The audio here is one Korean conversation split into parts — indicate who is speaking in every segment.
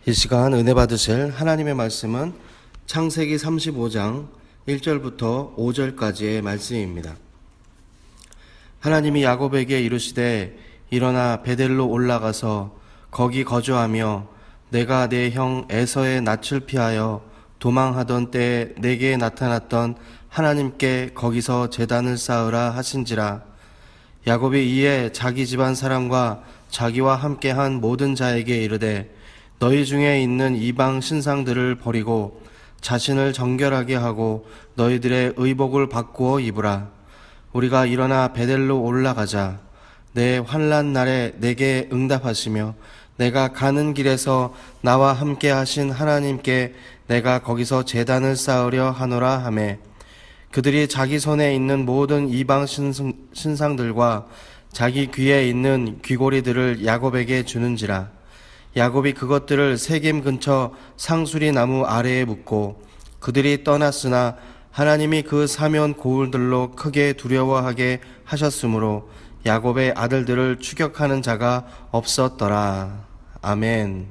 Speaker 1: 이 시간 은혜 받으실 하나님의 말씀은 창세기 35장 1절부터 5절까지의 말씀입니다. 하나님이 야곱에게 이르시되 일어나 베델로 올라가서 거기 거주하며 내가 내 형 에서의 낯을 피하여 도망하던 때에 내게 나타났던 하나님께 거기서 제단을 쌓으라 하신지라. 야곱이 이에 자기 집안 사람과 자기와 함께한 모든 자에게 이르되 너희 중에 있는 이방 신상들을 버리고 자신을 정결하게 하고 너희들의 의복을 바꾸어 입으라. 우리가 일어나 베델로 올라가자. 내 환난 날에 내게 응답하시며 내가 가는 길에서 나와 함께 하신 하나님께 내가 거기서 제단을 쌓으려 하노라 하매, 그들이 자기 손에 있는 모든 이방 신상들과 자기 귀에 있는 귀고리들을 야곱에게 주는지라. 야곱이 그것들을 세겜 근처 상수리 나무 아래에 묻고 그들이 떠났으나 하나님이 그 사면 고울들로 크게 두려워하게 하셨으므로 야곱의 아들들을 추격하는 자가 없었더라. 아멘.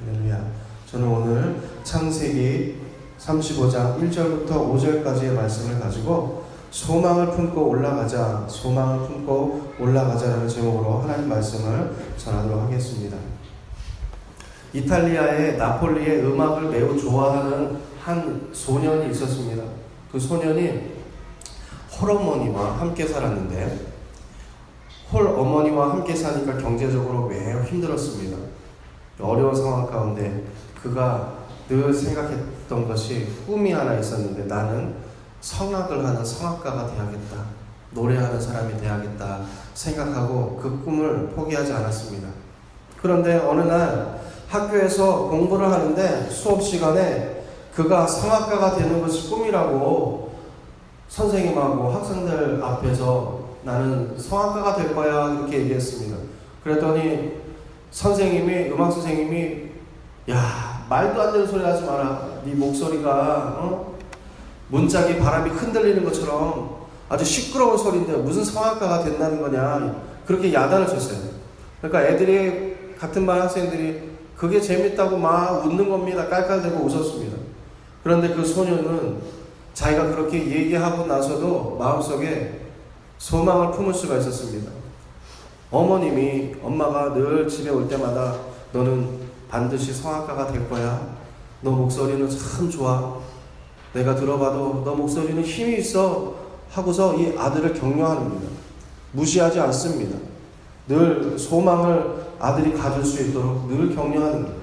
Speaker 1: 할렐루야. 저는 오늘 창세기 35장 1절부터 5절까지의 말씀을 가지고 소망을 품고 올라가자, 소망을 품고 올라가자라는 제목으로 하나님 말씀을 전하도록 하겠습니다. 이탈리아의 나폴리의 음악을 매우 좋아하는 한 소년이 있었습니다. 그 소년이 홀어머니와 함께 살았는데 홀어머니와 함께 사니까 경제적으로 매우 힘들었습니다. 어려운 상황 가운데 그가 늘 생각했던 것이 꿈이 하나 있었는데 나는 성악을 하는 성악가가 되어야겠다, 노래하는 사람이 되어야겠다 생각하고 그 꿈을 포기하지 않았습니다. 그런데 어느 날 학교에서 공부를 하는데 수업 시간에 그가 성악가가 되는 것이 꿈이라고 선생님하고 학생들 앞에서 나는 성악가가 될 거야 이렇게 얘기했습니다. 그랬더니 음악 선생님이 야, 말도 안 되는 소리 하지 마라. 네 목소리가 문짝이 바람이 흔들리는 것처럼 아주 시끄러운 소리인데 무슨 성악가가 된다는 거냐, 그렇게 야단을 쳤어요. 그러니까 애들이, 같은 반 학생들이 그게 재밌다고 막 웃는 겁니다. 깔깔대고 웃었습니다. 그런데 그 소년은 자기가 그렇게 얘기하고 나서도 마음속에 소망을 품을 수가 있었습니다. 엄마가 늘 집에 올 때마다 너는 반드시 성악가가 될 거야. 너 목소리는 참 좋아. 내가 들어봐도 너 목소리는 힘이 있어 하고서 이 아들을 격려합니다. 무시하지 않습니다. 늘 소망을 아들이 가질 수 있도록 늘 격려하는 거예요.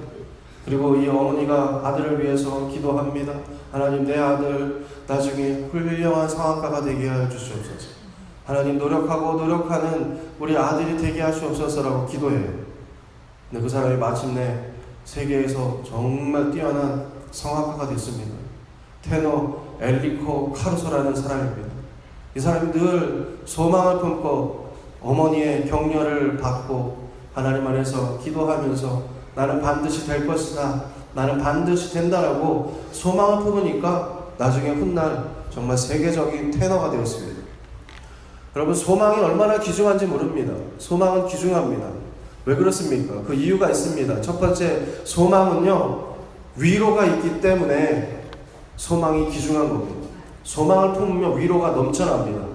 Speaker 1: 그리고 이 어머니가 아들을 위해서 기도합니다. 하나님, 내 아들 나중에 훌륭한 성악가가 되게 하여 주시옵소서. 하나님, 노력하는 우리 아들이 되게 하시옵소서라고 기도해요. 근데 그 사람이 마침내 세계에서 정말 뛰어난 성악가가 됐습니다. 테너 엘리코 카루소라는 사람입니다. 이 사람이 늘 소망을 품고 어머니의 격려를 받고 하나님 안에서 기도하면서 나는 반드시 될 것이다, 나는 반드시 된다라고 소망을 품으니까 나중에 훗날 정말 세계적인 테너가 되었습니다. 여러분, 소망이 얼마나 귀중한지 모릅니다. 소망은 귀중합니다. 왜 그렇습니까? 그 이유가 있습니다. 첫 번째, 소망은요, 위로가 있기 때문에 소망이 귀중한 겁니다. 소망을 품으면 위로가 넘쳐납니다.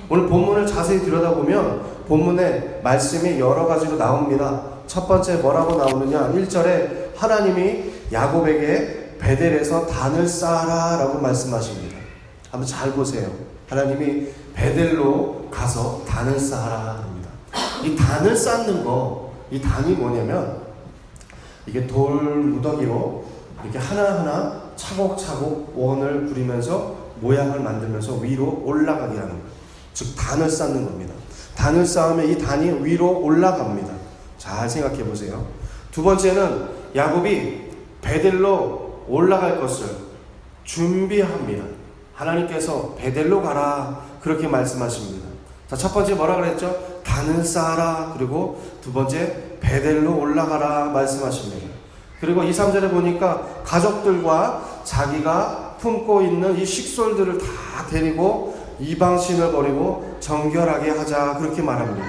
Speaker 1: 오늘 본문을 자세히 들여다보면 본문에 말씀이 여러 가지로 나옵니다. 첫 번째 뭐라고 나오느냐, 1절에 하나님이 야곱에게 베델에서 단을 쌓아라 라고 말씀하십니다. 한번 잘 보세요. 하나님이 베델로 가서 단을 쌓아라 합니다. 이 단을 쌓는 거, 이 단이 뭐냐면 이게 돌 무더기로 이렇게 하나하나 차곡차곡 원을 그리면서 모양을 만들면서 위로 올라가게 하는 거예요. 즉 단을 쌓는 겁니다. 단을 쌓으면 이 단이 위로 올라갑니다. 잘 생각해 보세요. 두 번째는 야곱이 베델로 올라갈 것을 준비합니다. 하나님께서 베델로 가라 그렇게 말씀하십니다. 자, 첫 번째 뭐라 그랬죠? 단을 쌓아라. 그리고 두 번째 베델로 올라가라 말씀하십니다. 그리고 2, 3절에 보니까 가족들과 자기가 품고 있는 이 식솔들을 다 데리고 이방신을 버리고 정결하게 하자 그렇게 말합니다.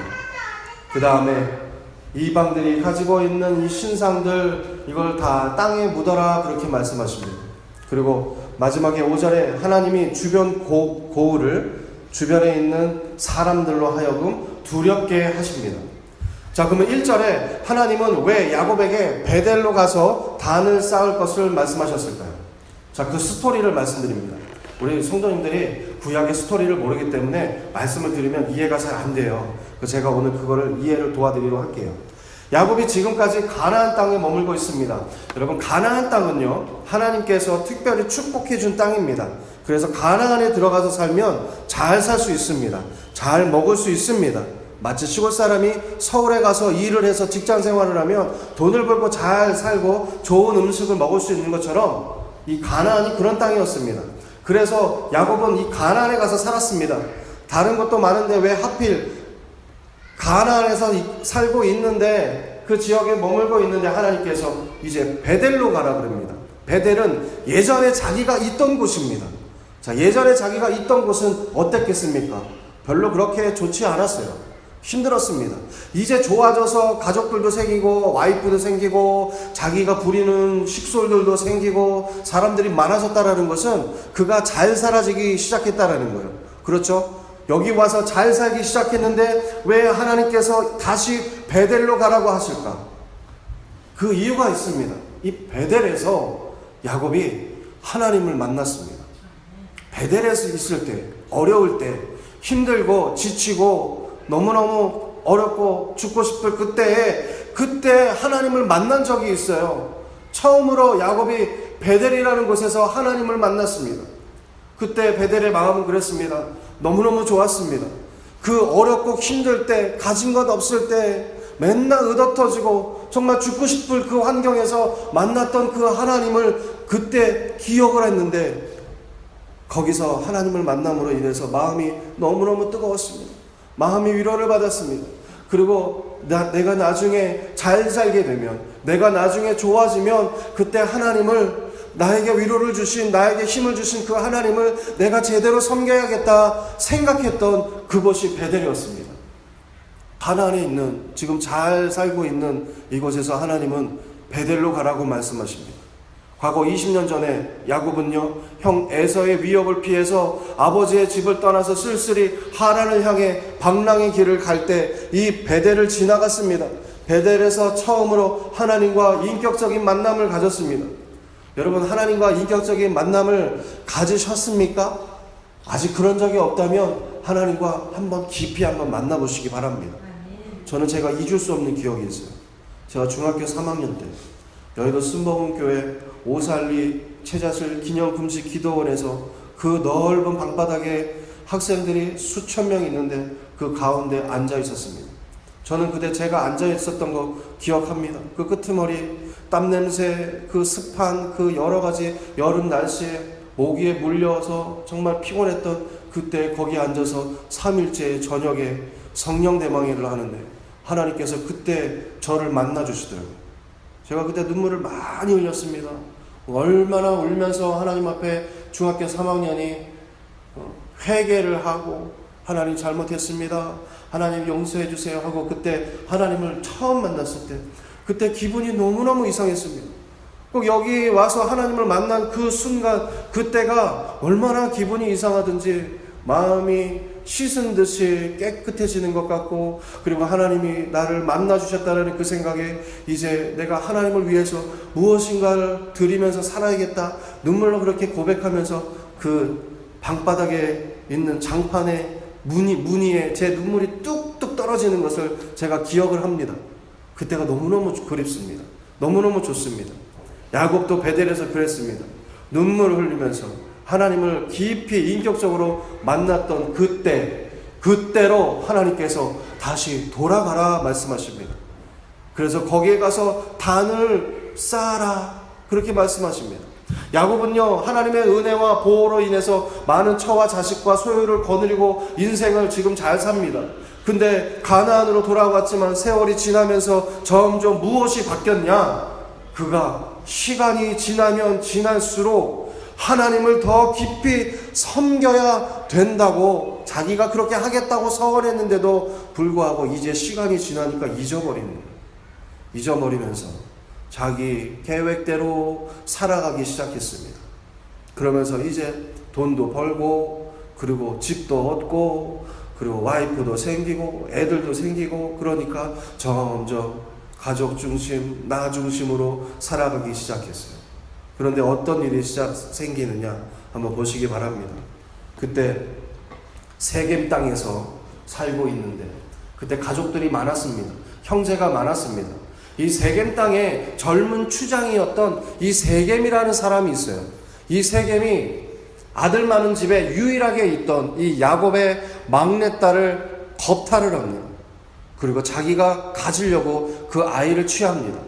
Speaker 1: 그 다음에 이방들이 가지고 있는 이 신상들 이걸 다 땅에 묻어라 그렇게 말씀하십니다. 그리고 마지막에 5절에 하나님이 주변 고울을 주변에 있는 사람들로 하여금 두렵게 하십니다. 자, 그러면 1절에 하나님은 왜 야곱에게 베델로 가서 단을 쌓을 것을 말씀하셨을까요? 자, 그 스토리를 말씀드립니다. 우리 성도님들이 구약의 스토리를 모르기 때문에 말씀을 드리면 이해가 잘 안 돼요. 제가 오늘 그거를 이해를 도와드리도록 할게요. 야곱이 지금까지 가나안 땅에 머물고 있습니다. 여러분, 가나안 땅은요, 하나님께서 특별히 축복해 준 땅입니다. 그래서 가나안에 들어가서 살면 잘 살 수 있습니다. 잘 먹을 수 있습니다. 마치 시골 사람이 서울에 가서 일을 해서 직장 생활을 하면 돈을 벌고 잘 살고 좋은 음식을 먹을 수 있는 것처럼 이 가나안이 그런 땅이었습니다. 그래서 야곱은 이 가나안에 가서 살았습니다. 다른 것도 많은데 왜 하필 가나안에서 살고 있는데 그 지역에 머물고 있는데 하나님께서 이제 베델로 가라 그럽니다. 베델은 예전에 자기가 있던 곳입니다. 자, 예전에 자기가 있던 곳은 어땠겠습니까? 별로 그렇게 좋지 않았어요. 힘들었습니다. 이제 좋아져서 가족들도 생기고 와이프도 생기고 자기가 부리는 식솔들도 생기고 사람들이 많아졌다라는 것은 그가 잘 살아지기 시작했다라는 거예요. 그렇죠? 여기 와서 잘 살기 시작했는데 왜 하나님께서 다시 베델로 가라고 하실까? 그 이유가 있습니다. 이 베델에서 야곱이 하나님을 만났습니다. 베델에서 있을 때, 어려울 때, 힘들고 지치고 너무너무 어렵고 죽고 싶을 그때 하나님을 만난 적이 있어요. 처음으로 야곱이 베델이라는 곳에서 하나님을 만났습니다. 그때 베델의 마음은 그랬습니다. 너무너무 좋았습니다. 그 어렵고 힘들 때, 가진 것 없을 때 맨날 의젓터지고 정말 죽고 싶을 그 환경에서 만났던 그 하나님을 그때 기억을 했는데 거기서 하나님을 만남으로 인해서 마음이 너무너무 뜨거웠습니다. 마음이 위로를 받았습니다. 그리고 내가 나중에 잘 살게 되면, 내가 나중에 좋아지면 그때 하나님을, 나에게 위로를 주신, 나에게 힘을 주신 그 하나님을 내가 제대로 섬겨야겠다 생각했던 그곳이 베델이었습니다. 가나안에 있는, 지금 잘 살고 있는 이곳에서 하나님은 베델로 가라고 말씀하십니다. 과거 20년 전에 야곱은요, 형 에서의 위협을 피해서 아버지의 집을 떠나서 쓸쓸히 하란을 향해 방랑의 길을 갈 때 이 베델을 지나갔습니다. 베델에서 처음으로 하나님과 인격적인 만남을 가졌습니다. 여러분, 하나님과 인격적인 만남을 가지셨습니까? 아직 그런 적이 없다면 하나님과 한번 깊이 한번 만나보시기 바랍니다. 저는 제가 잊을 수 없는 기억이 있어요. 제가 중학교 3학년 때 여의도 순복음교회 오살리 채자슬 기념금식 기도원에서 그 넓은 방바닥에 학생들이 수천 명 있는데 그 가운데 앉아 있었습니다. 저는 그때 제가 앉아 있었던 거 기억합니다. 그 끄트머리, 땀냄새, 그 습한 그 여러 가지 여름 날씨에 모기에 물려서 정말 피곤했던 그때 거기 앉아서 3일째 저녁에 성령 대망회를 하는데 하나님께서 그때 저를 만나 주시더라고요. 제가 그때 눈물을 많이 흘렸습니다. 얼마나 울면서 하나님 앞에 중학교 3학년이 회개를 하고 하나님 잘못했습니다, 하나님 용서해 주세요 하고 그때 하나님을 처음 만났을 때 그때 기분이 너무너무 이상했습니다. 꼭 여기 와서 하나님을 만난 그 순간 그때가 얼마나 기분이 이상하든지 마음이 씻은 듯이 깨끗해지는 것 같고, 그리고 하나님이 나를 만나 주셨다는 그 생각에 이제 내가 하나님을 위해서 무엇인가를 드리면서 살아야겠다, 눈물로 그렇게 고백하면서 그 방바닥에 있는 장판에 무늬에 제 눈물이 뚝뚝 떨어지는 것을 제가 기억을 합니다. 그때가 너무너무 그립습니다. 너무너무 좋습니다. 야곱도 베델에서 그랬습니다. 눈물을 흘리면서 하나님을 깊이 인격적으로 만났던 그때로 하나님께서 다시 돌아가라 말씀하십니다. 그래서 거기에 가서 단을 쌓아라 그렇게 말씀하십니다. 야곱은요, 하나님의 은혜와 보호로 인해서 많은 처와 자식과 소유를 거느리고 인생을 지금 잘 삽니다. 근데 가나안으로 돌아왔지만 세월이 지나면서 점점 무엇이 바뀌었냐? 그가 시간이 지나면 지날수록 하나님을 더 깊이 섬겨야 된다고 자기가 그렇게 하겠다고 서원했는데도 불구하고 이제 시간이 지나니까 잊어버리면서 자기 계획대로 살아가기 시작했습니다. 그러면서 이제 돈도 벌고 그리고 집도 얻고 그리고 와이프도 생기고 애들도 생기고 그러니까 점점 가족 중심, 나 중심으로 살아가기 시작했어요. 그런데 어떤 일이 생기느냐 한번 보시기 바랍니다. 그때 세겜 땅에서 살고 있는데 그때 가족들이 많았습니다. 형제가 많았습니다. 이 세겜 땅에 젊은 추장이었던 이 세겜이라는 사람이 있어요. 이 세겜이 아들 많은 집에 유일하게 있던 이 야곱의 막내딸을 겁탈을 합니다. 그리고 자기가 가지려고 그 아이를 취합니다.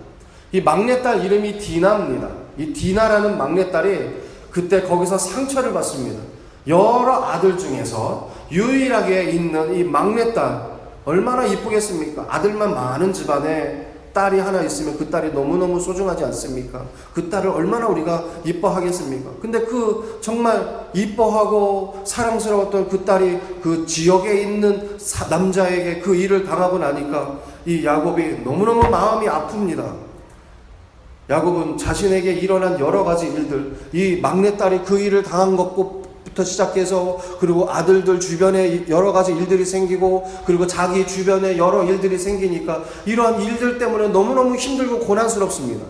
Speaker 1: 이 막내딸 이름이 디나입니다. 이 디나라는 막내딸이 그때 거기서 상처를 받습니다. 여러 아들 중에서 유일하게 있는 이 막내딸 얼마나 이쁘겠습니까? 아들만 많은 집안에 딸이 하나 있으면 그 딸이 너무너무 소중하지 않습니까? 그 딸을 얼마나 우리가 이뻐하겠습니까? 근데 그 정말 이뻐하고 사랑스러웠던 그 딸이 그 지역에 있는 남자에게 그 일을 당하고 나니까 이 야곱이 너무너무 마음이 아픕니다. 야곱은 자신에게 일어난 여러 가지 일들, 이 막내딸이 그 일을 당한 것부터 시작해서 그리고 아들들 주변에 여러 가지 일들이 생기고 그리고 자기 주변에 여러 일들이 생기니까 이러한 일들 때문에 너무너무 힘들고 고난스럽습니다.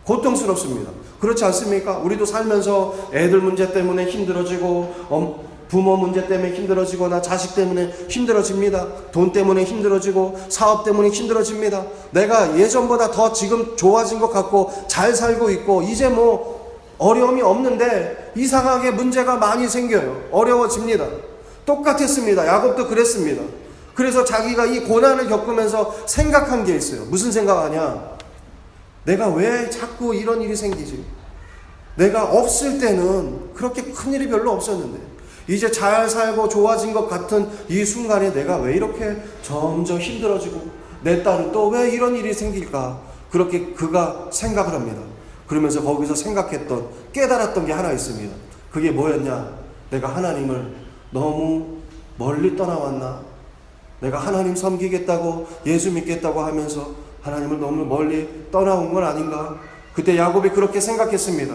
Speaker 1: 고통스럽습니다. 그렇지 않습니까? 우리도 살면서 애들 문제 때문에 힘들어지고 부모 문제 때문에 힘들어지거나 자식 때문에 힘들어집니다. 돈 때문에 힘들어지고 사업 때문에 힘들어집니다. 내가 예전보다 더 지금 좋아진 것 같고 잘 살고 있고 이제 뭐 어려움이 없는데 이상하게 문제가 많이 생겨요. 어려워집니다. 똑같았습니다. 야곱도 그랬습니다. 그래서 자기가 이 고난을 겪으면서 생각한 게 있어요. 무슨 생각하냐? 내가 왜 자꾸 이런 일이 생기지? 내가 없을 때는 그렇게 큰 일이 별로 없었는데 이제 잘 살고 좋아진 것 같은 이 순간에 내가 왜 이렇게 점점 힘들어지고 내 딸은 또 왜 이런 일이 생길까? 그렇게 그가 생각을 합니다. 그러면서 거기서 생각했던 깨달았던 게 하나 있습니다. 그게 뭐였냐? 내가 하나님을 너무 멀리 떠나왔나? 내가 하나님 섬기겠다고 예수 믿겠다고 하면서 하나님을 너무 멀리 떠나온 건 아닌가? 그때 야곱이 그렇게 생각했습니다.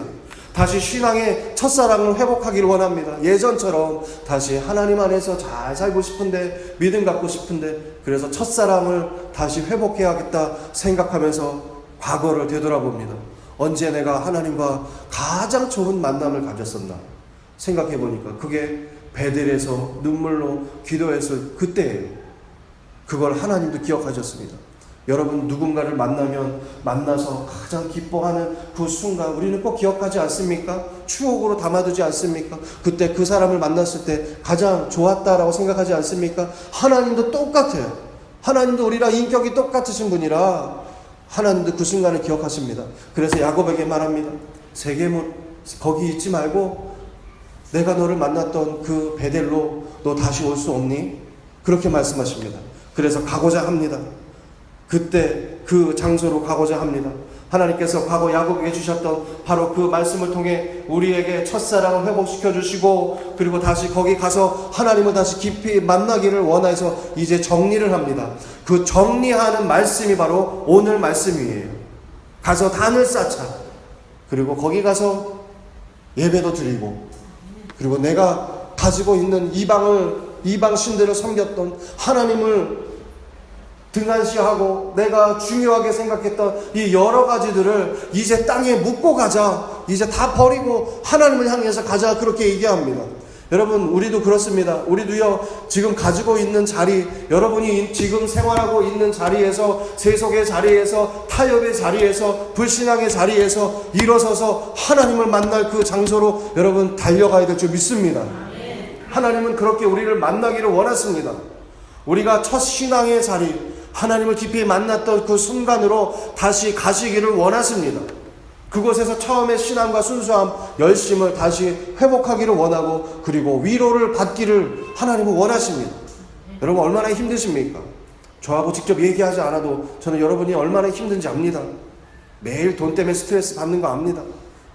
Speaker 1: 다시 신앙의 첫사랑을 회복하기를 원합니다. 예전처럼 다시 하나님 안에서 잘 살고 싶은데 믿음 갖고 싶은데 그래서 첫사랑을 다시 회복해야겠다 생각하면서 과거를 되돌아봅니다. 언제 내가 하나님과 가장 좋은 만남을 가졌었나 생각해 보니까 그게 베델에서 눈물로 기도했을 그때예요. 그걸 하나님도 기억하셨습니다. 여러분 누군가를 만나서 가장 기뻐하는 그 순간 우리는 꼭 기억하지 않습니까? 추억으로 담아두지 않습니까? 그때 그 사람을 만났을 때 가장 좋았다라고 생각하지 않습니까? 하나님도 똑같아요. 하나님도 우리랑 인격이 똑같으신 분이라 하나님도 그 순간을 기억하십니다. 그래서 야곱에게 말합니다. 세겜을 거기 있지 말고 내가 너를 만났던 그 베델로 너 다시 올 수 없니? 그렇게 말씀하십니다. 그래서 가고자 합니다. 그때 그 장소로 가고자 합니다. 하나님께서 과거 야곱에게 주셨던 바로 그 말씀을 통해 우리에게 첫사랑을 회복시켜 주시고 그리고 다시 거기 가서 하나님을 다시 깊이 만나기를 원해서 이제 정리를 합니다. 그 정리하는 말씀이 바로 오늘 말씀이에요. 가서 단을 쌓자. 그리고 거기 가서 예배도 드리고 그리고 내가 가지고 있는 이방 신들을 섬겼던 하나님을 등한시하고 내가 중요하게 생각했던 이 여러 가지들을 이제 땅에 묻고 가자. 이제 다 버리고 하나님을 향해서 가자. 그렇게 얘기합니다. 여러분 우리도 그렇습니다. 우리도요 지금 가지고 있는 자리 여러분이 지금 생활하고 있는 자리에서 세속의 자리에서 타협의 자리에서 불신앙의 자리에서 일어서서 하나님을 만날 그 장소로 여러분 달려가야 될 줄 믿습니다. 하나님은 그렇게 우리를 만나기를 원하십니다. 우리가 첫 신앙의 자리 하나님을 깊이 만났던 그 순간으로 다시 가시기를 원하십니다. 그곳에서 처음의 신앙과 순수함, 열심을 다시 회복하기를 원하고 그리고 위로를 받기를 하나님은 원하십니다. 여러분 얼마나 힘드십니까? 저하고 직접 얘기하지 않아도 저는 여러분이 얼마나 힘든지 압니다. 매일 돈 때문에 스트레스 받는 거 압니다.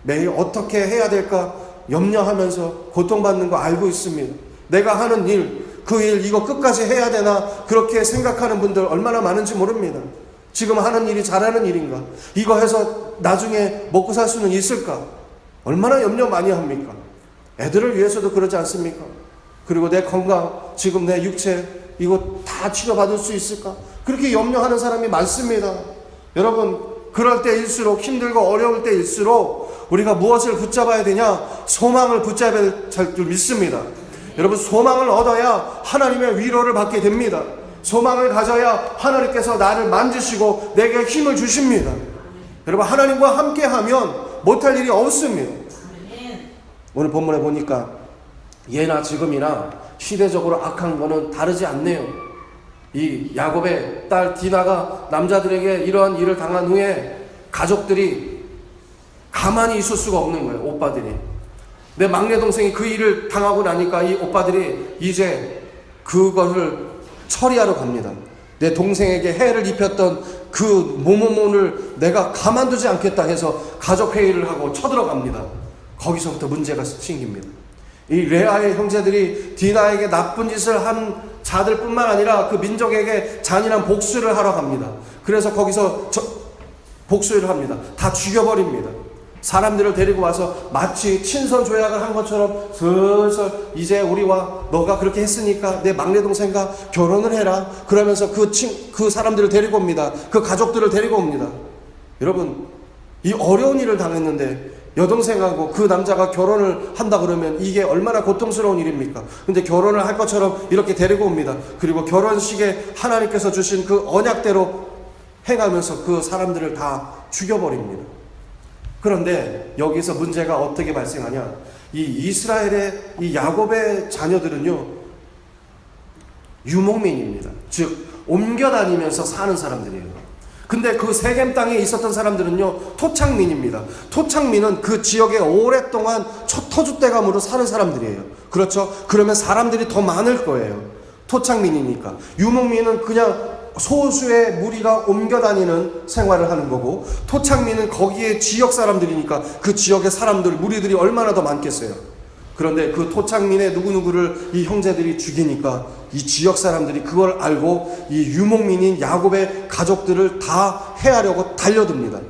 Speaker 1: 매일 어떻게 해야 될까 염려하면서 고통받는 거 알고 있습니다. 내가 하는 일, 그 일 이거 끝까지 해야 되나 그렇게 생각하는 분들 얼마나 많은지 모릅니다. 지금 하는 일이 잘하는 일인가? 이거 해서 나중에 먹고 살 수는 있을까? 얼마나 염려 많이 합니까? 애들을 위해서도 그러지 않습니까? 그리고 내 건강, 지금 내 육체 이거 다 치료받을 수 있을까? 그렇게 염려하는 사람이 많습니다. 여러분, 그럴 때일수록, 힘들고 어려울 때일수록 우리가 무엇을 붙잡아야 되냐? 소망을 붙잡아야 될 줄 믿습니다. 여러분, 소망을 얻어야 하나님의 위로를 받게 됩니다. 소망을 가져야 하나님께서 나를 만지시고 내게 힘을 주십니다. 여러분, 하나님과 함께하면 못할 일이 없습니다. 오늘 본문에 보니까 예나 지금이나 시대적으로 악한 거는 다르지 않네요. 이 야곱의 딸 디나가 남자들에게 이러한 일을 당한 후에 가족들이 가만히 있을 수가 없는 거예요. 오빠들이. 내 막내 동생이 그 일을 당하고 나니까 이 오빠들이 이제 그것을 처리하러 갑니다. 내 동생에게 해를 입혔던 그 모모몬을 내가 가만두지 않겠다 해서 가족 회의를 하고 쳐들어갑니다. 거기서부터 문제가 생깁니다. 이 레아의 형제들이 디나에게 나쁜 짓을 한 자들뿐만 아니라 그 민족에게 잔인한 복수를 하러 갑니다. 그래서 거기서 복수를 합니다. 다 죽여버립니다. 사람들을 데리고 와서 마치 친선 조약을 한 것처럼 슬슬 이제 우리와 너가 그렇게 했으니까 내 막내 동생과 결혼을 해라. 그러면서 그 사람들을 데리고 옵니다. 그 가족들을 데리고 옵니다. 여러분, 이 어려운 일을 당했는데 여동생하고 그 남자가 결혼을 한다 그러면 이게 얼마나 고통스러운 일입니까? 근데 결혼을 할 것처럼 이렇게 데리고 옵니다. 그리고 결혼식에 하나님께서 주신 그 언약대로 행하면서 그 사람들을 다 죽여버립니다. 그런데 여기서 문제가 어떻게 발생하냐? 이 이스라엘의 이 야곱의 자녀들은요, 유목민입니다. 즉 옮겨 다니면서 사는 사람들이에요. 근데 그 세겜 땅에 있었던 사람들은요, 토착민입니다. 토착민은 그 지역에 오랫동안 터줏대감으로 사는 사람들이에요. 그렇죠? 그러면 사람들이 더 많을 거예요. 토착민이니까. 유목민은 그냥 소수의 무리가 옮겨 다니는 생활을 하는 거고, 토착민은 거기에 지역 사람들이니까 그 지역의 사람들, 무리들이 얼마나 더 많겠어요. 그런데 그 토착민의 누구누구를 이 형제들이 죽이니까 이 지역 사람들이 그걸 알고 이 유목민인 야곱의 가족들을 다 해하려고 달려듭니다.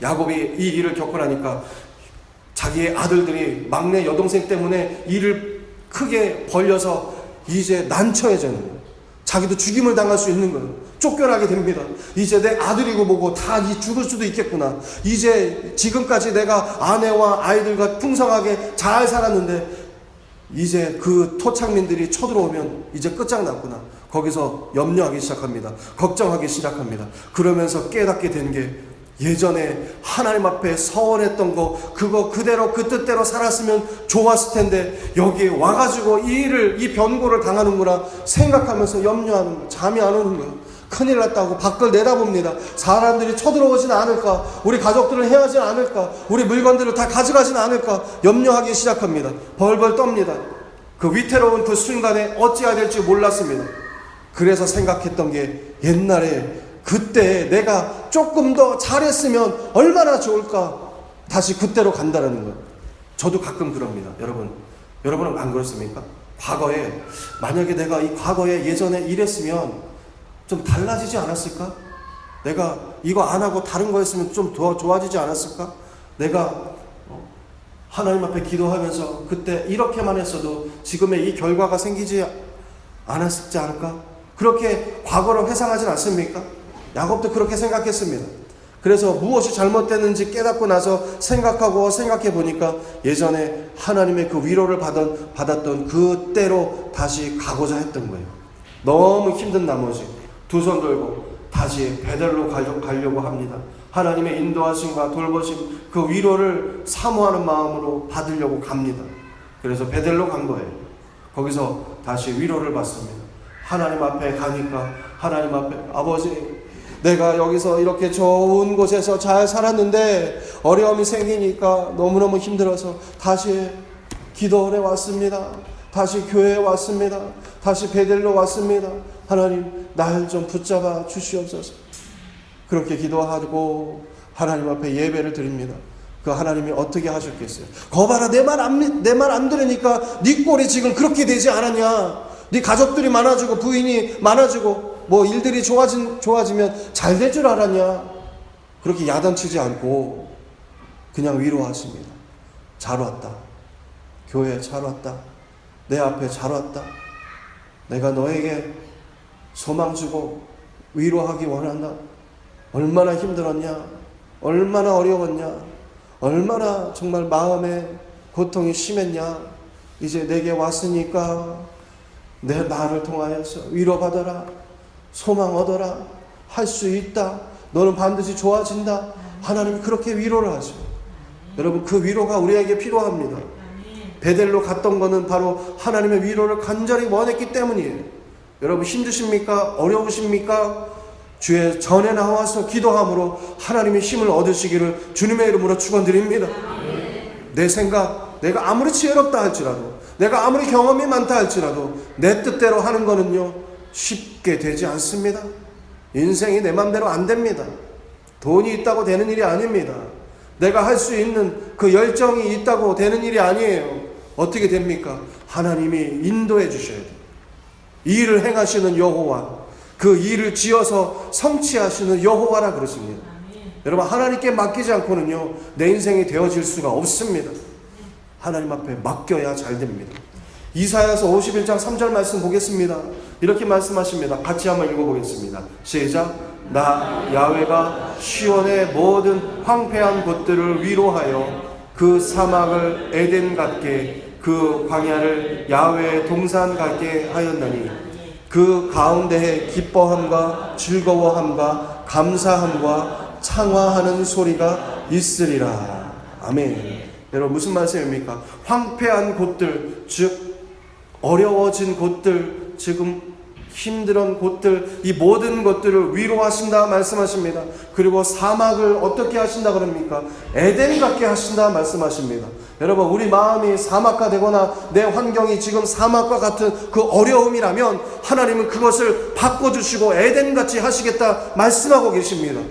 Speaker 1: 야곱이 이 일을 겪고 나니까 자기의 아들들이 막내 여동생 때문에 일을 크게 벌려서 이제 난처해지는 거예요. 자기도 죽임을 당할 수 있는 거예요. 쫓겨나게 됩니다. 이제 내 아들이고 뭐고 다 죽을 수도 있겠구나. 이제 지금까지 내가 아내와 아이들과 풍성하게 잘 살았는데 이제 그 토착민들이 쳐들어오면 이제 끝장났구나. 거기서 염려하기 시작합니다. 걱정하기 시작합니다. 그러면서 깨닫게 된 게 예전에 하나님 앞에 서원했던 거 그거 그대로 그 뜻대로 살았으면 좋았을 텐데 여기에 와가지고 이 변고를 당하는구나 생각하면서 염려하는, 잠이 안 오는 거예요. 큰일 났다고 밖을 내다봅니다. 사람들이 쳐들어오진 않을까? 우리 가족들을 해하진 않을까? 우리 물건들을 다 가져가진 않을까? 염려하기 시작합니다. 벌벌 떱니다. 그 위태로운 그 순간에 어찌해야 될지 몰랐습니다. 그래서 생각했던 게 옛날에 그때 내가 조금 더 잘했으면 얼마나 좋을까? 다시 그때로 간다는 거예요. 저도 가끔 그럽니다. 여러분은 안 그렇습니까? 과거에 만약에 내가 이 과거에 예전에 이랬으면 좀 달라지지 않았을까? 내가 이거 안 하고 다른 거 했으면 좀 더 좋아지지 않았을까? 내가 하나님 앞에 기도하면서 그때 이렇게만 했어도 지금의 이 결과가 생기지 않았지 않을까? 그렇게 과거를 회상하진 않습니까? 야곱도 그렇게 생각했습니다. 그래서 무엇이 잘못됐는지 깨닫고 나서 생각해 보니까 예전에 하나님의 그 위로를 받았던 그때로 다시 가고자 했던 거예요. 너무 힘든 나머지 두 손 들고 다시 베델로 가려고 합니다. 하나님의 인도하심과 돌보심, 그 위로를 사모하는 마음으로 받으려고 갑니다. 그래서 베델로 간 거예요. 거기서 다시 위로를 받습니다. 하나님 앞에 가니까 하나님 앞에 아버지, 내가 여기서 이렇게 좋은 곳에서 잘 살았는데 어려움이 생기니까 너무너무 힘들어서 다시 기도원에 왔습니다. 다시 교회에 왔습니다. 다시 베델로 왔습니다. 하나님, 날 좀 붙잡아 주시옵소서. 그렇게 기도하고 하나님 앞에 예배를 드립니다. 그 하나님이 어떻게 하셨겠어요? 거봐라, 내 말 안 들으니까 네 꼴이 지금 그렇게 되지 않았냐? 네 가족들이 많아지고 부인이 많아지고 뭐 일들이 좋아지면 잘 될 줄 알았냐? 그렇게 야단치지 않고 그냥 위로하십니다. 잘 왔다. 교회에 잘 왔다. 내 앞에 잘 왔다. 내가 너에게 소망 주고 위로하기 원한다. 얼마나 힘들었냐? 얼마나 어려웠냐? 얼마나 정말 마음에 고통이 심했냐? 이제 내게 왔으니까 내 말을 통하여서 위로받아라. 소망 얻어라. 할 수 있다. 너는 반드시 좋아진다. 하나님이 그렇게 위로를 하죠. 여러분, 그 위로가 우리에게 필요합니다. 베델로 갔던 것은 바로 하나님의 위로를 간절히 원했기 때문이에요. 여러분, 힘드십니까? 어려우십니까? 주의 전에 나와서 기도함으로 하나님의 힘을 얻으시기를 주님의 이름으로 축원드립니다. 내 생각, 내가 아무리 지혜롭다 할지라도, 내가 아무리 경험이 많다 할지라도 내 뜻대로 하는 거는요 쉽게 되지 않습니다. 인생이 내 맘대로 안 됩니다. 돈이 있다고 되는 일이 아닙니다. 내가 할 수 있는 그 열정이 있다고 되는 일이 아니에요. 어떻게 됩니까? 하나님이 인도해 주셔야 돼요. 이 일을 행하시는 여호와, 그 일을 지어서 성취하시는 여호와라 그러십니다. 여러분, 하나님께 맡기지 않고는요 내 인생이 되어질 수가 없습니다. 하나님 앞에 맡겨야 잘 됩니다. 이사야서 51장 3절 말씀 보겠습니다. 이렇게 말씀하십니다. 같이 한번 읽어보겠습니다. 시작. 나 야훼가 시온의 모든 황폐한 곳들을 위로하여 그 사막을 에덴 같게, 그 광야를 야훼의 동산 같게 하였나니 그 가운데에 기뻐함과 즐거워함과 감사함과 창화하는 소리가 있으리라. 아멘. 여러분, 무슨 말씀입니까? 황폐한 곳들, 즉 어려워진 곳들, 지금 힘든 곳들, 이 모든 것들을 위로하신다 말씀하십니다. 그리고 사막을 어떻게 하신다 그럽니까? 에덴 같게 하신다 말씀하십니다. 여러분, 우리 마음이 사막화 되거나 내 환경이 지금 사막과 같은 그 어려움이라면 하나님은 그것을 바꿔주시고 에덴같이 하시겠다 말씀하고 계십니다.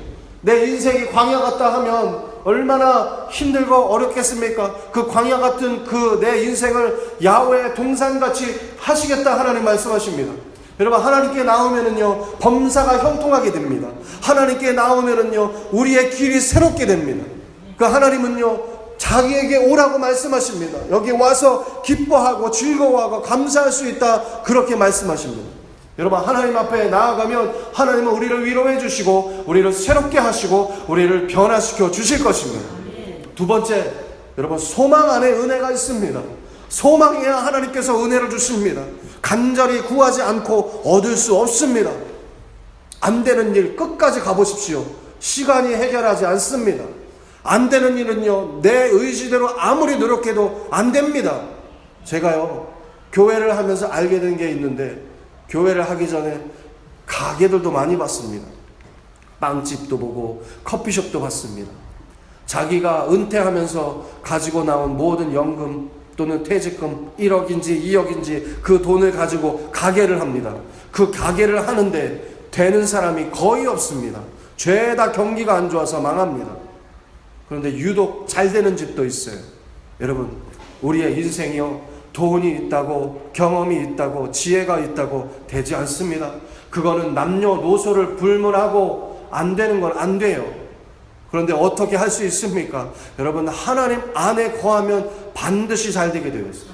Speaker 1: 내 인생이 광야 같다 하면 얼마나 힘들고 어렵겠습니까? 그 광야 같은 그 내 인생을 야훼의 동산같이 하시겠다 하나님 말씀하십니다. 여러분, 하나님께 나오면은요 범사가 형통하게 됩니다. 하나님께 나오면은요 우리의 길이 새롭게 됩니다. 그 하나님은요 자기에게 오라고 말씀하십니다. 여기 와서 기뻐하고 즐거워하고 감사할 수 있다, 그렇게 말씀하십니다. 여러분, 하나님 앞에 나아가면 하나님은 우리를 위로해 주시고 우리를 새롭게 하시고 우리를 변화시켜 주실 것입니다. 두 번째, 여러분, 소망 안에 은혜가 있습니다. 소망해야 하나님께서 은혜를 주십니다. 간절히 구하지 않고 얻을 수 없습니다. 안 되는 일 끝까지 가보십시오. 시간이 해결하지 않습니다. 안 되는 일은요 내 의지대로 아무리 노력해도 안 됩니다. 제가요 교회를 하면서 알게 된 게 있는데, 교회를 하기 전에 가게들도 많이 봤습니다. 빵집도 보고 커피숍도 봤습니다. 자기가 은퇴하면서 가지고 나온 모든 연금 또는 퇴직금 1억인지 2억인지 그 돈을 가지고 가게를 합니다. 그 가게를 하는데 되는 사람이 거의 없습니다. 죄다 경기가 안 좋아서 망합니다. 그런데 유독 잘 되는 집도 있어요. 여러분, 우리의 인생이요 돈이 있다고, 경험이 있다고, 지혜가 있다고 되지 않습니다. 그거는 남녀노소를 불문하고 안 되는 건 안 돼요. 그런데 어떻게 할 수 있습니까? 여러분, 하나님 안에 거하면 반드시 잘 되게 되어 있어요.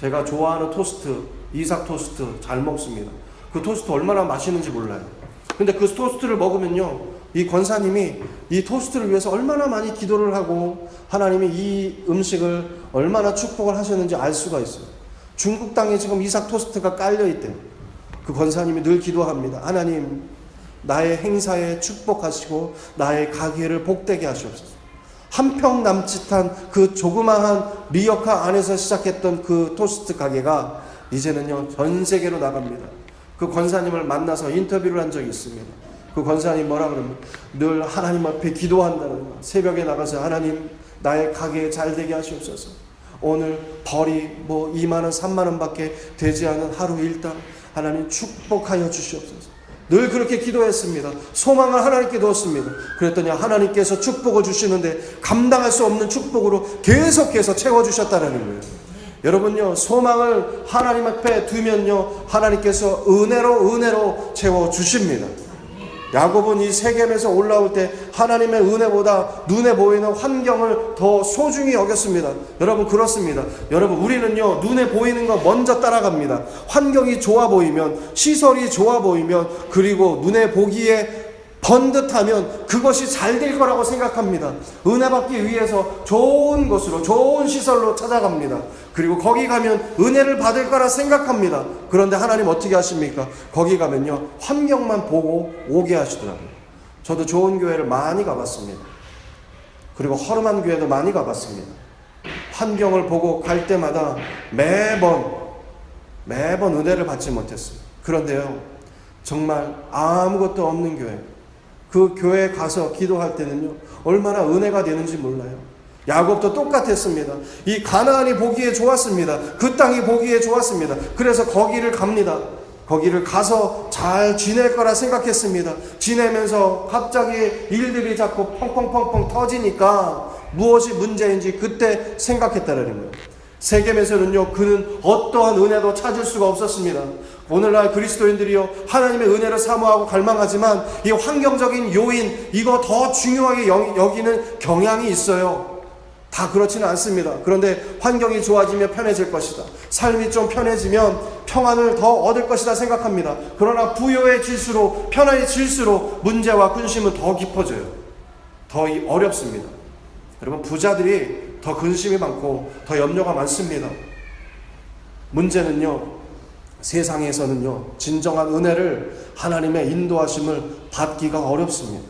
Speaker 1: 제가 좋아하는 토스트, 이삭 토스트 잘 먹습니다. 그 토스트 얼마나 맛있는지 몰라요. 근데 그 토스트를 먹으면요 이 권사님이 이 토스트를 위해서 얼마나 많이 기도를 하고 하나님이 이 음식을 얼마나 축복을 하셨는지 알 수가 있어요. 중국 땅에 지금 이삭 토스트가 깔려있대요. 그 권사님이 늘 기도합니다. 하나님, 나의 행사에 축복하시고 나의 가게를 복되게 하시옵소서. 한평 남짓한 그 조그마한 미역화 안에서 시작했던 그 토스트 가게가 이제는요 전 세계로 나갑니다. 그 권사님을 만나서 인터뷰를 한 적이 있습니다. 그 권사님 뭐라 그럽니까? 늘 하나님 앞에 기도한다는 거예요. 새벽에 나가서 하나님, 나의 가게 잘 되게 하시옵소서. 오늘 벌이 뭐 2만원 3만원 밖에 되지 않은 하루 일당 하나님 축복하여 주시옵소서. 늘 그렇게 기도했습니다. 소망을 하나님께 두었습니다. 그랬더니 하나님께서 축복을 주시는데 감당할 수 없는 축복으로 계속해서 채워주셨다는 거예요. 여러분요, 소망을 하나님 앞에 두면요, 하나님께서 은혜로 채워주십니다. 야곱은 이 세겜에서 올라올 때 하나님의 은혜보다 눈에 보이는 환경을 더 소중히 여겼습니다. 여러분, 그렇습니다. 여러분, 우리는요, 눈에 보이는 거 먼저 따라갑니다. 환경이 좋아 보이면, 시설이 좋아 보이면, 그리고 눈에 보기에 번듯하면 그것이 잘 될 거라고 생각합니다. 은혜 받기 위해서 좋은 곳으로, 좋은 시설로 찾아갑니다. 그리고 거기 가면 은혜를 받을 거라 생각합니다. 그런데 하나님 어떻게 하십니까? 거기 가면요, 환경만 보고 오게 하시더라고요. 저도 좋은 교회를 많이 가봤습니다. 그리고 허름한 교회도 많이 가봤습니다. 환경을 보고 갈 때마다 매번 은혜를 받지 못했어요. 그런데요, 정말 아무것도 없는 교회, 그 교회에 가서 기도할 때는요, 얼마나 은혜가 되는지 몰라요. 야곱도 똑같았습니다. 이 가나안이 보기에 좋았습니다. 그 땅이 보기에 좋았습니다. 그래서 거기를 갑니다. 거기를 가서 잘 지낼 거라 생각했습니다. 지내면서 갑자기 일들이 자꾸 펑펑펑펑 터지니까 무엇이 문제인지 그때 생각했다는 거예요. 세겜에서는요, 그는 어떠한 은혜도 찾을 수가 없었습니다. 오늘날 그리스도인들이요, 하나님의 은혜를 사모하고 갈망하지만 이 환경적인 요인, 이거 더 중요하게 여기는 경향이 있어요. 다 그렇지는 않습니다. 그런데 환경이 좋아지면 편해질 것이다, 삶이 좀 편해지면 평안을 더 얻을 것이다 생각합니다. 그러나 부요해질수록, 편안해질수록 문제와 근심은 더 깊어져요. 더 어렵습니다. 여러분, 부자들이 더 근심이 많고 더 염려가 많습니다. 문제는요, 세상에서는요, 진정한 은혜를, 하나님의 인도하심을 받기가 어렵습니다.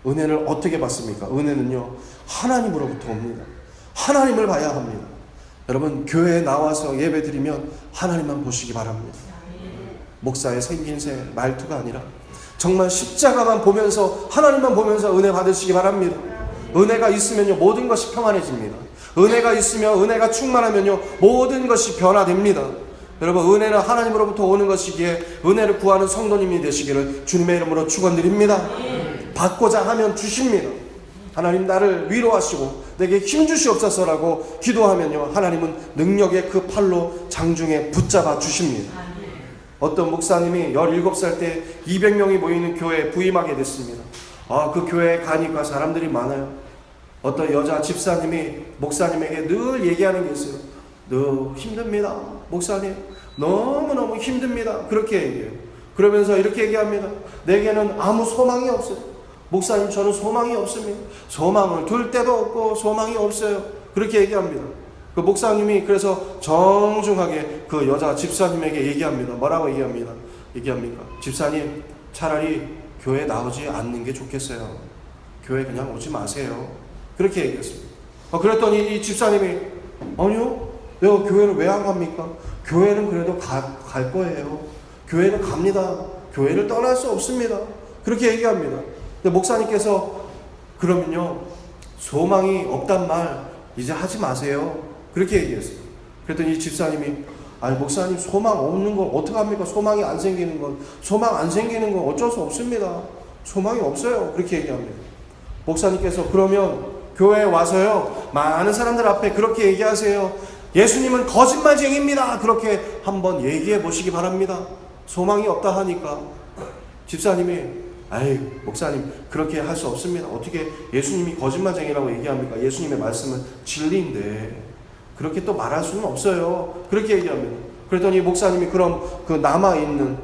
Speaker 1: 은혜를 어떻게 받습니까? 은혜는요, 하나님으로부터 옵니다. 하나님을 봐야 합니다. 여러분, 교회에 나와서 예배 드리면 하나님만 보시기 바랍니다. 목사의 생긴새, 말투가 아니라 정말 십자가만 보면서, 하나님만 보면서 은혜 받으시기 바랍니다. 은혜가 있으면요, 모든 것이 평안해집니다. 은혜가 있으면, 은혜가 충만하면요, 모든 것이 변화됩니다. 여러분, 은혜는 하나님으로부터 오는 것이기에 은혜를 구하는 성도님이 되시기를 주님의 이름으로 축원드립니다. 받고자 하면 주십니다. 하나님, 나를 위로하시고 내게 힘 주시옵소서라고 기도하면요, 하나님은 능력의 그 팔로 장중에 붙잡아 주십니다. 어떤 목사님이 17살 때 200명이 모이는 교회에 부임하게 됐습니다. 그 교회에 가니까 사람들이 많아요. 어떤 여자 집사님이 목사님에게 늘 얘기하는 게 있어요. 너 힘듭니다, 목사님. 너무너무 힘듭니다. 그렇게 얘기해요. 그러면서 이렇게 얘기합니다. 내게는 아무 소망이 없어요. 목사님, 저는 소망이 없습니다. 소망을 둘 데도 없고 소망이 없어요. 그렇게 얘기합니다. 그 목사님이 그래서 정중하게 그 여자 집사님에게 얘기합니다. 뭐라고 얘기합니까? 집사님, 차라리 교회 나오지 않는 게 좋겠어요. 교회 그냥 오지 마세요. 그렇게 얘기했습니다. 그랬더니 이 집사님이, 아니요, 내가 교회를 왜 안 갑니까? 교회는 그래도 갈 거예요. 교회는 갑니다. 교회를 떠날 수 없습니다. 그렇게 얘기합니다. 근데 목사님께서, 그러면요, 소망이 없단 말 이제 하지 마세요. 그렇게 얘기했어요. 그랬더니 이 집사님이, 아니 목사님, 소망 없는 걸 어떡합니까? 소망이 안 생기는 건, 소망 안 생기는 건 어쩔 수 없습니다. 소망이 없어요. 그렇게 얘기합니다. 목사님께서, 그러면 교회에 와서요, 많은 사람들 앞에 그렇게 얘기하세요. 예수님은 거짓말쟁이입니다. 그렇게 한번 얘기해 보시기 바랍니다. 소망이 없다 하니까 집사님이, 아이 목사님, 그렇게 할 수 없습니다. 어떻게 예수님이 거짓말쟁이라고 얘기합니까? 예수님의 말씀은 진리인데 그렇게 또 말할 수는 없어요. 그렇게 얘기합니다. 그랬더니 목사님이, 그럼 그 남아있는,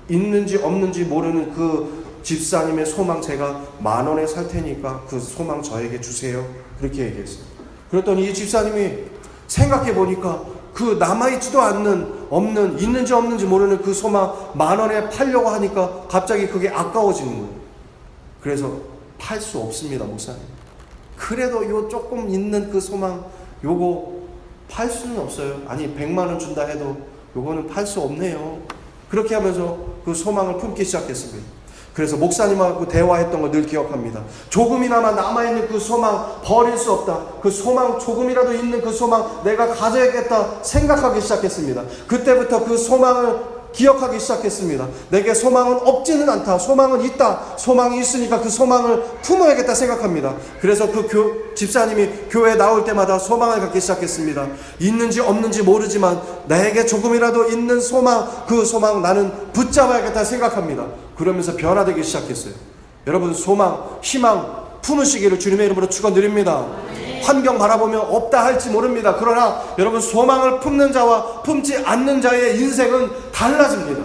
Speaker 1: 있는지 없는지 모르는 그 집사님의 소망 제가 10,000원에 살 테니까 그 소망 저에게 주세요. 그렇게 얘기했어요. 그랬더니 이 집사님이 생각해 보니까 그 남아있지도 않는, 없는, 있는지 없는지 모르는 그 소망 10,000원에 팔려고 하니까 갑자기 그게 아까워지는 거예요. 그래서 팔 수 없습니다, 목사님. 그래도 요 조금 있는 그 소망, 요거 팔 수는 없어요. 아니 100만원 준다 해도 요거는 팔 수 없네요. 그렇게 하면서 그 소망을 품기 시작했습니다. 그래서 목사님하고 대화했던 걸 늘 기억합니다. 조금이나마 남아있는 그 소망 버릴 수 없다. 그 소망, 조금이라도 있는 그 소망 내가 가져야겠다 생각하기 시작했습니다. 그때부터 그 소망을 기억하기 시작했습니다. 내게 소망은 없지는 않다. 소망은 있다. 소망이 있으니까 그 소망을 품어야겠다 생각합니다. 그래서 그 집사님이 교회에 나올 때마다 소망을 갖기 시작했습니다. 있는지 없는지 모르지만 나에게 조금이라도 있는 소망, 그 소망 나는 붙잡아야겠다 생각합니다. 그러면서 변화되기 시작했어요. 여러분, 소망, 희망 품으시기를 주님의 이름으로 축원드립니다. 환경 바라보면 없다 할지 모릅니다. 그러나 여러분, 소망을 품는 자와 품지 않는 자의 인생은 달라집니다.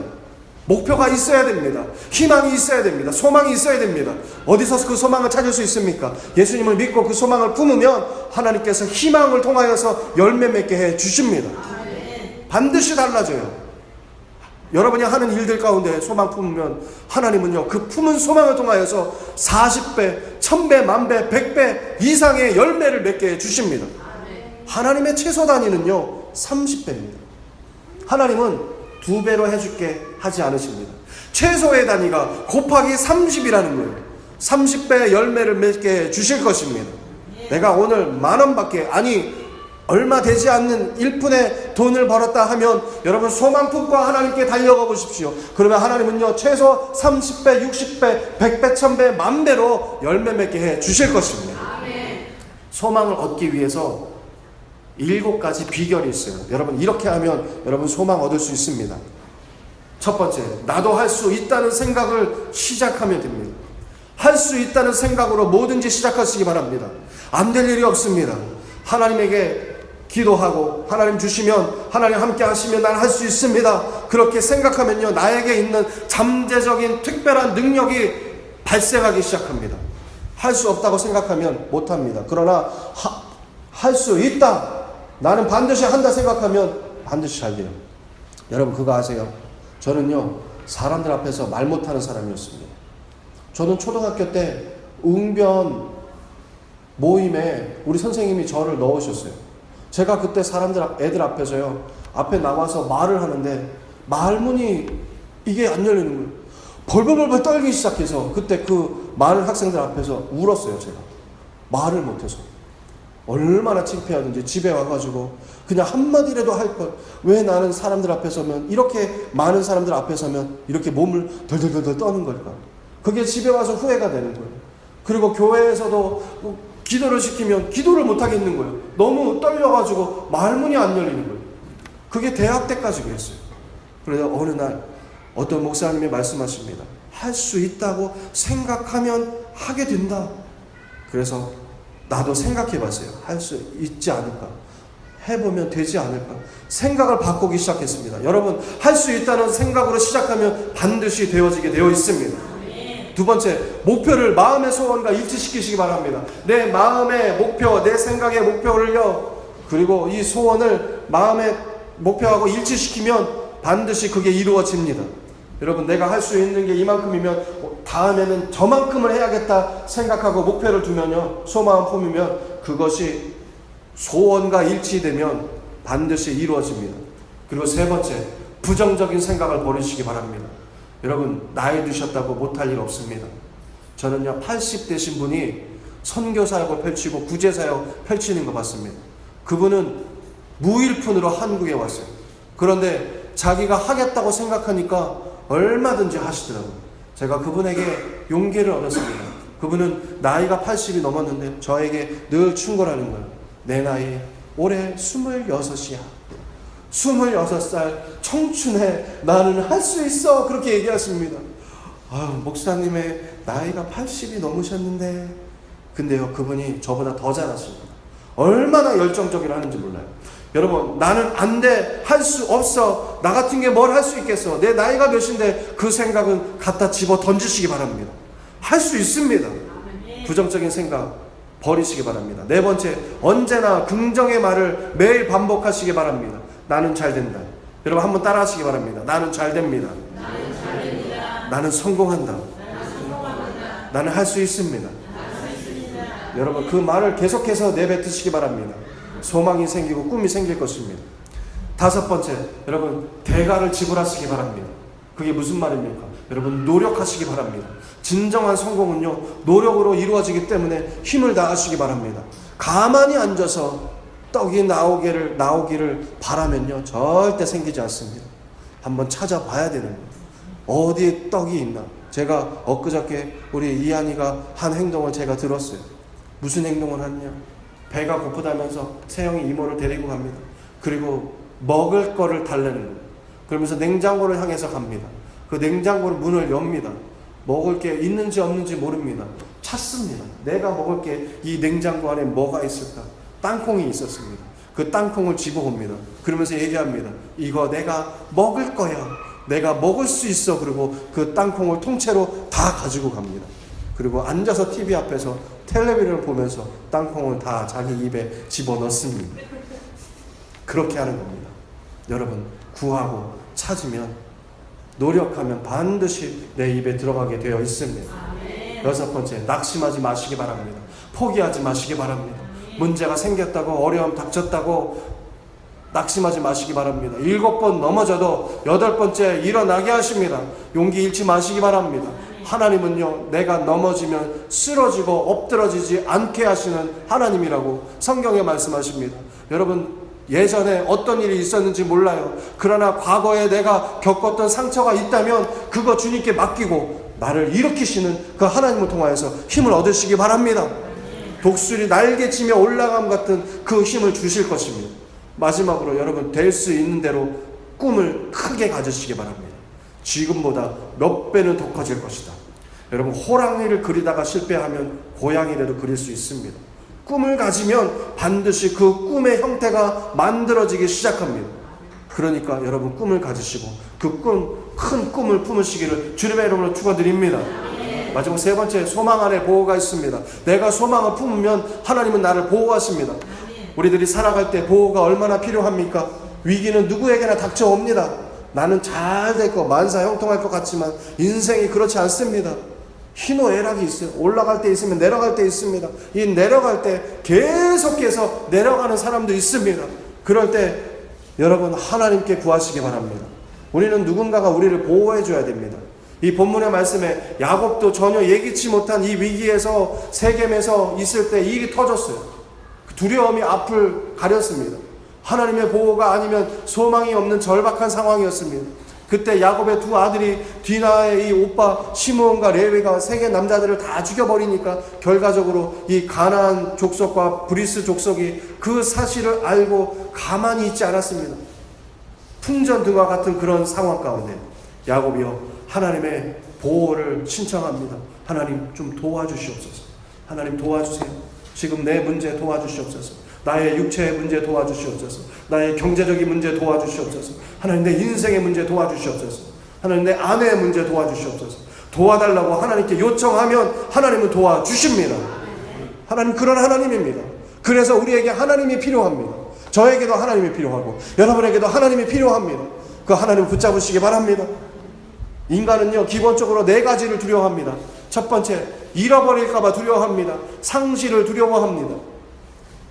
Speaker 1: 목표가 있어야 됩니다. 희망이 있어야 됩니다. 소망이 있어야 됩니다. 어디서 그 소망을 찾을 수 있습니까? 예수님을 믿고 그 소망을 품으면 하나님께서 희망을 통하여서 열매 맺게 해 주십니다. 반드시 달라져요. 여러분이 하는 일들 가운데 소망 품으면 하나님은요, 그 품은 소망을 통하여서 40배, 1000배, 만배, 100배 이상의 열매를 맺게 해주십니다. 하나님의 최소 단위는요 30배입니다. 하나님은 2배로 해줄게 하지 않으십니다. 최소의 단위가 곱하기 30이라는 거예요. 30배 열매를 맺게 해주실 것입니다. 내가 오늘 10,000원밖에, 아니 얼마 되지 않는 1푼의 돈을 벌었다 하면 여러분, 소망 품고 하나님께 달려가 보십시오. 그러면 하나님은요 최소 30배, 60배, 100배, 1000배, 만배로 열매 맺게 해 주실 것입니다. 소망을 얻기 위해서 7가지 비결이 있어요. 여러분, 이렇게 하면 여러분 소망 얻을 수 있습니다. 첫 번째, 나도 할 수 있다는 생각을 시작하면 됩니다. 할 수 있다는 생각으로 뭐든지 시작하시기 바랍니다. 안 될 일이 없습니다. 하나님에게 기도하고 하나님 주시면, 하나님 함께 하시면 난 할 수 있습니다. 그렇게 생각하면요, 나에게 있는 잠재적인 특별한 능력이 발생하기 시작합니다. 할 수 없다고 생각하면 못합니다. 그러나 할 수 있다, 나는 반드시 한다 생각하면 반드시 잘 돼요. 여러분, 그거 아세요? 저는요 사람들 앞에서 말 못하는 사람이었습니다. 저는 초등학교 때 웅변 모임에 우리 선생님이 저를 넣으셨어요. 제가 그때 애들 앞에서요, 앞에 나와서 말을 하는데 말문이 이게 안 열리는 거예요. 벌벌벌 떨기 시작해서 그때 그 많은 학생들 앞에서 울었어요. 제가 말을 못해서 얼마나 창피하든지 집에 와가지고 그냥 한마디라도 할 걸. 왜 나는 사람들 앞에 서면, 이렇게 많은 사람들 앞에 서면 이렇게 몸을 덜덜덜 떠는 걸까? 그게 집에 와서 후회가 되는 거예요. 그리고 교회에서도 기도를 시키면 기도를 못 하겠는 거예요. 너무 떨려가지고 말문이 안 열리는 거예요. 그게 대학 때까지 그랬어요. 그래서 어느 날 어떤 목사님이 말씀하십니다. 할 수 있다고 생각하면 하게 된다. 그래서 나도 생각해 봤어요. 할 수 있지 않을까? 해보면 되지 않을까? 생각을 바꾸기 시작했습니다. 여러분, 할 수 있다는 생각으로 시작하면 반드시 되어지게 되어 있습니다. 두 번째, 목표를 마음의 소원과 일치시키시기 바랍니다. 내 마음의 목표, 내 생각의 목표를요, 그리고 이 소원을 마음의 목표하고 일치시키면 반드시 그게 이루어집니다. 여러분, 내가 할 수 있는 게 이만큼이면 다음에는 저만큼을 해야겠다 생각하고 목표를 두면요, 소망을 품으면 그것이 소원과 일치되면 반드시 이루어집니다. 그리고 세 번째, 부정적인 생각을 버리시기 바랍니다. 여러분, 나이 드셨다고 못할 일 없습니다. 저는요 80 되신 분이 선교사역을 펼치고 구제사역 펼치는 거 봤습니다. 그분은 무일푼으로 한국에 왔어요. 그런데 자기가 하겠다고 생각하니까 얼마든지 하시더라고요. 제가 그분에게 용기를 얻었습니다. 그분은 나이가 80이 넘었는데 저에게 늘 충고하는 거예요. 내 나이 올해 26이야. 26살 청춘에 나는 할 수 있어. 그렇게 얘기하십니다. 목사님의 나이가 80이 넘으셨는데, 근데요 그분이 저보다 더 잘하십니다. 얼마나 열정적이라 하는지 몰라요. 여러분, 나는 안 돼, 할 수 없어, 나 같은 게 뭘 할 수 있겠어, 내 나이가 몇인데, 그 생각은 갖다 집어 던지시기 바랍니다. 할 수 있습니다. 부정적인 생각 버리시기 바랍니다. 네 번째, 언제나 긍정의 말을 매일 반복하시기 바랍니다. 나는 잘 된다. 여러분, 한번 따라 하시기 바랍니다. 나는 잘 됩니다. 나는 성공한다. 나는 할 수 있습니다. 여러분, 그 말을 계속해서 내뱉으시기 바랍니다. 소망이 생기고 꿈이 생길 것입니다. 다섯 번째, 여러분, 대가를 지불하시기 바랍니다. 그게 무슨 말입니까? 여러분, 노력하시기 바랍니다. 진정한 성공은요 노력으로 이루어지기 때문에 힘을 다하시기 바랍니다. 가만히 앉아서 떡이 나오기를 바라면요 절대 생기지 않습니다. 한번 찾아봐야 되는 거예요. 어디에 떡이 있나. 제가 엊그저께 우리 이한이가 한 행동을 제가 들었어요. 무슨 행동을 하느냐. 배가 고프다면서 세영이 이모를 데리고 갑니다. 그리고 먹을 거를 달라는 거예요. 그러면서 냉장고를 향해서 갑니다. 그 냉장고를 문을 엽니다. 먹을 게 있는지 없는지 모릅니다. 찾습니다. 내가 먹을 게 이 냉장고 안에 뭐가 있을까? 땅콩이 있었습니다. 그 땅콩을 집어옵니다. 그러면서 얘기합니다. 이거 내가 먹을 거야. 내가 먹을 수 있어. 그리고 그 땅콩을 통째로 다 가지고 갑니다. 그리고 앉아서 TV 앞에서 텔레비전을 보면서 땅콩을 다 자기 입에 집어넣습니다. 그렇게 하는 겁니다. 여러분, 구하고 찾으면, 노력하면 반드시 내 입에 들어가게 되어 있습니다. 여섯 번째, 낙심하지 마시기 바랍니다. 포기하지 마시기 바랍니다. 문제가 생겼다고, 어려움 닥쳤다고 낙심하지 마시기 바랍니다. 7번 넘어져도 8번째 일어나게 하십니다. 용기 잃지 마시기 바랍니다. 하나님은요, 내가 넘어지면 쓰러지고 엎드러지지 않게 하시는 하나님이라고 성경에 말씀하십니다. 여러분, 예전에 어떤 일이 있었는지 몰라요. 그러나 과거에 내가 겪었던 상처가 있다면 그거 주님께 맡기고 나를 일으키시는 그 하나님을 통하여서 힘을 얻으시기 바랍니다. 독수리 날개치며 올라감 같은 그 힘을 주실 것입니다. 마지막으로 여러분, 될 수 있는 대로 꿈을 크게 가지시기 바랍니다. 지금보다 몇 배는 더 커질 것이다. 여러분, 호랑이를 그리다가 실패하면 고양이라도 그릴 수 있습니다. 꿈을 가지면 반드시 그 꿈의 형태가 만들어지기 시작합니다. 그러니까 여러분, 꿈을 가지시고 그 큰 꿈을 품으시기를 주님의 이름으로 축원드립니다. 마지막 세 번째, 소망 안에 보호가 있습니다. 내가 소망을 품으면 하나님은 나를 보호하십니다. 우리들이 살아갈 때 보호가 얼마나 필요합니까? 위기는 누구에게나 닥쳐옵니다. 나는 잘 될 거, 만사형통할 것 같지만 인생이 그렇지 않습니다. 희노애락이 있어요. 올라갈 때 있으면 내려갈 때 있습니다. 이 내려갈 때 계속해서 내려가는 사람도 있습니다. 그럴 때 여러분, 하나님께 구하시기 바랍니다. 우리는 누군가가 우리를 보호해 줘야 됩니다. 이 본문의 말씀에 야곱도 전혀 예기치 못한 이 위기에서, 세겜에서 있을 때 일이 터졌어요. 두려움이 앞을 가렸습니다. 하나님의 보호가 아니면 소망이 없는 절박한 상황이었습니다. 그때 야곱의 두 아들이 디나의 이 오빠 시므온과 레위가 세계 남자들을 다 죽여버리니까 결과적으로 이 가나안 족속과 브리스 족속이 그 사실을 알고 가만히 있지 않았습니다. 풍전등화 같은 그런 상황 가운데 야곱이요, 하나님의 보호를 신청합니다. 하나님 좀 도와주시옵소서. 하나님 도와주세요. 지금 내 문제 도와주시옵소서. 나의 육체의 문제 도와주시옵소서. 나의 경제적인 문제 도와주시옵소서. 하나님, 내 인생의 문제 도와주시옵소서. 하나님, 내 아내의 문제 도와주시옵소서. 도와달라고 하나님께 요청하면 하나님은 도와주십니다. 하나님, 그런 하나님입니다. 그래서 우리에게 하나님이 필요합니다. 저에게도 하나님이 필요하고 여러분에게도 하나님이 필요합니다. 그 하나님을 붙잡으시기 바랍니다. 인간은요, 기본적으로 4가지를 두려워합니다. 첫 번째, 잃어버릴까봐 두려워합니다. 상실을 두려워합니다.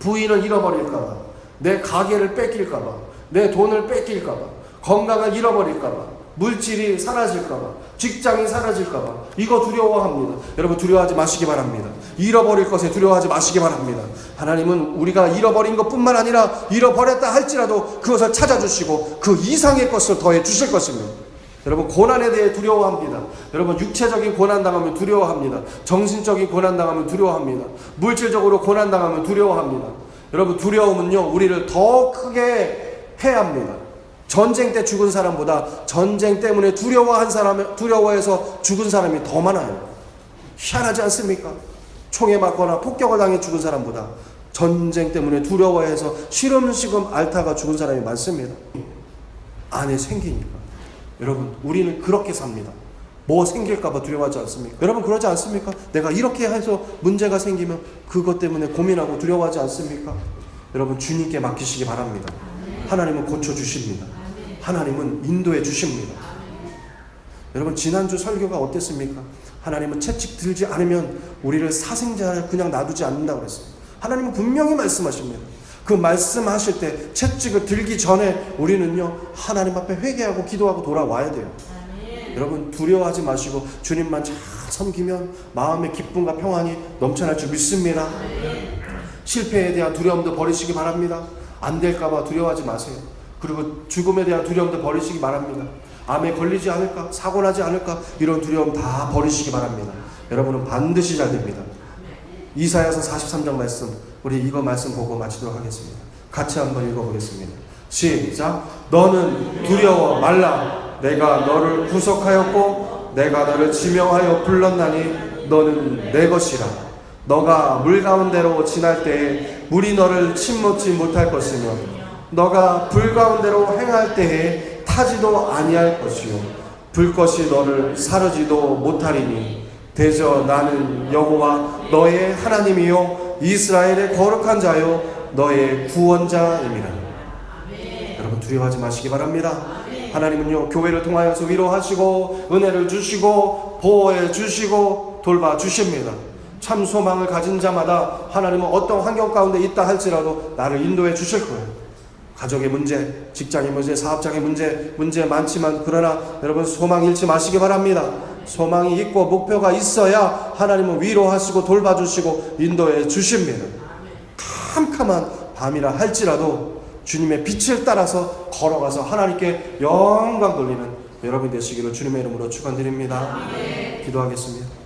Speaker 1: 부인을 잃어버릴까봐, 내 가게를 뺏길까봐, 내 돈을 뺏길까봐, 건강을 잃어버릴까봐, 물질이 사라질까봐, 직장이 사라질까봐, 이거 두려워합니다. 여러분, 두려워하지 마시기 바랍니다. 잃어버릴 것에 두려워하지 마시기 바랍니다. 하나님은 우리가 잃어버린 것뿐만 아니라 잃어버렸다 할지라도 그것을 찾아주시고 그 이상의 것을 더해 주실 것입니다. 여러분, 고난에 대해 두려워합니다. 여러분, 육체적인 고난 당하면 두려워합니다. 정신적인 고난 당하면 두려워합니다. 물질적으로 고난 당하면 두려워합니다. 여러분, 두려움은요, 우리를 더 크게 해야 합니다. 전쟁 때 죽은 사람보다 전쟁 때문에 두려워해서 죽은 사람이 더 많아요. 희한하지 않습니까? 총에 맞거나 폭격을 당해 죽은 사람보다 전쟁 때문에 두려워해서 시름시름 앓다가 죽은 사람이 많습니다. 안에 생기니까. 여러분, 우리는 그렇게 삽니다. 뭐 생길까봐 두려워하지 않습니까? 여러분, 그러지 않습니까? 내가 이렇게 해서 문제가 생기면 그것 때문에 고민하고 두려워하지 않습니까? 여러분, 주님께 맡기시기 바랍니다. 하나님은 고쳐주십니다. 하나님은 인도해 주십니다. 여러분, 지난주 설교가 어땠습니까? 하나님은 채찍 들지 않으면 우리를 사생자를 그냥 놔두지 않는다고 그랬어요. 하나님은 분명히 말씀하십니다. 그 말씀하실 때 채찍을 들기 전에 우리는요, 하나님 앞에 회개하고 기도하고 돌아와야 돼요. 여러분, 두려워하지 마시고 주님만 잘 섬기면 마음의 기쁨과 평안이 넘쳐날 줄 믿습니다. 실패에 대한 두려움도 버리시기 바랍니다. 안 될까봐 두려워하지 마세요. 그리고 죽음에 대한 두려움도 버리시기 바랍니다. 암에 걸리지 않을까, 사고 나지 않을까, 이런 두려움 다 버리시기 바랍니다. 여러분은 반드시 잘 됩니다. 이사야서 43장 말씀, 우리 이거 말씀 보고 마치도록 하겠습니다. 같이 한번 읽어보겠습니다. 시작. 너는 두려워 말라. 내가 너를 구속하였고 내가 너를 지명하여 불렀나니 너는 내 것이라. 너가 물 가운데로 지날 때에 물이 너를 침몰치 못할 것이며 너가 불 가운데로 행할 때에 타지도 아니할 것이요 불것이 너를 사르지도 못하리니 대저 나는 여호와 너의 하나님이요 이스라엘의 거룩한 자요 너의 구원자입니다. 여러분 두려워하지 마시기 바랍니다. 하나님은요 교회를 통하여서 위로하시고 은혜를 주시고 보호해 주시고 돌봐 주십니다. 참 소망을 가진 자마다 하나님은 어떤 환경 가운데 있다 할지라도 나를 인도해 주실 거예요. 가족의 문제, 직장의 문제, 사업장의 문제 많지만 그러나 여러분 소망 잃지 마시기 바랍니다. 소망이 있고 목표가 있어야 하나님은 위로하시고 돌봐주시고 인도해 주십니다. 캄캄한 밤이라 할지라도 주님의 빛을 따라서 걸어가서 하나님께 영광 돌리는 여러분 되시기를 주님의 이름으로 축원드립니다. 기도하겠습니다.